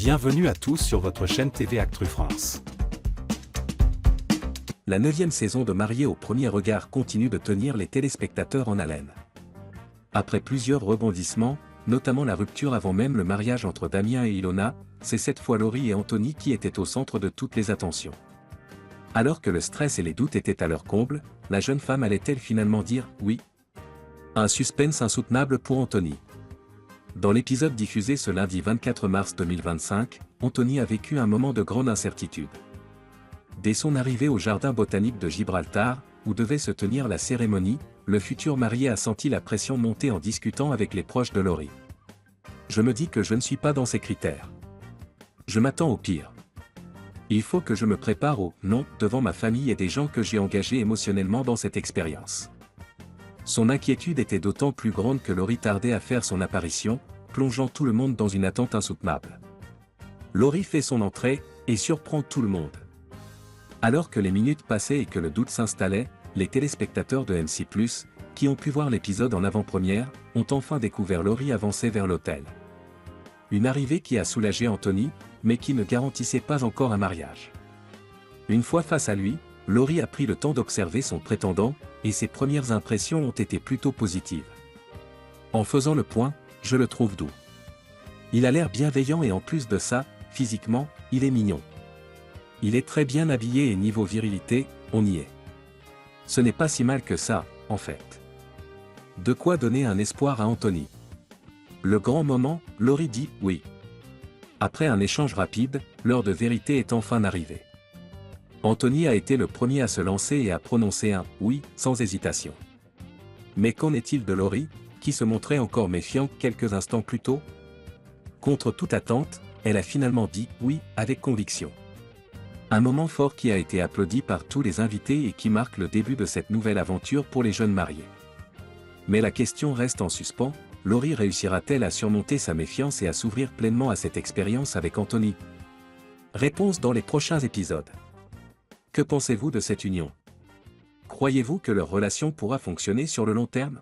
Bienvenue à tous sur votre chaîne TV Actu France. La 9e saison de Mariés au premier regard continue de tenir les téléspectateurs en haleine. Après plusieurs rebondissements, notamment la rupture avant même le mariage entre Damien et Ilona, c'est cette fois Laurie et Anthony qui étaient au centre de toutes les attentions. Alors que le stress et les doutes étaient à leur comble, la jeune femme allait-elle finalement dire « oui » ? Un suspense insoutenable pour Anthony. Dans l'épisode diffusé ce lundi 24 mars 2025, Anthony a vécu un moment de grande incertitude. Dès son arrivée au jardin botanique de Gibraltar, où devait se tenir la cérémonie, le futur marié a senti la pression monter en discutant avec les proches de Laurie. « Je me dis que je ne suis pas dans ces critères. Je m'attends au pire. Il faut que je me prépare au « non » devant ma famille et des gens que j'ai engagés émotionnellement dans cette expérience. » Son inquiétude était d'autant plus grande que Laurie tardait à faire son apparition, plongeant tout le monde dans une attente insoutenable. Laurie fait son entrée, et surprend tout le monde. Alors que les minutes passaient et que le doute s'installait, les téléspectateurs de M6+, qui ont pu voir l'épisode en avant-première, ont enfin découvert Laurie avancer vers l'hôtel. Une arrivée qui a soulagé Anthony, mais qui ne garantissait pas encore un mariage. Une fois face à lui, Laurie a pris le temps d'observer son prétendant, et ses premières impressions ont été plutôt positives. En faisant le point, je le trouve doux. Il a l'air bienveillant et en plus de ça, physiquement, il est mignon. Il est très bien habillé et niveau virilité, on y est. Ce n'est pas si mal que ça, en fait. De quoi donner un espoir à Anthony. Le grand moment, Laurie dit « oui ». Après un échange rapide, l'heure de vérité est enfin arrivée. Anthony a été le premier à se lancer et à prononcer un « oui » sans hésitation. Mais qu'en est-il de Laurie, qui se montrait encore méfiante quelques instants plus tôt? Contre toute attente, elle a finalement dit « oui » avec conviction. Un moment fort qui a été applaudi par tous les invités et qui marque le début de cette nouvelle aventure pour les jeunes mariés. Mais la question reste en suspens, Laurie réussira-t-elle à surmonter sa méfiance et à s'ouvrir pleinement à cette expérience avec Anthony? Réponse dans les prochains épisodes. Que pensez-vous de cette union? Croyez-vous que leur relation pourra fonctionner sur le long terme?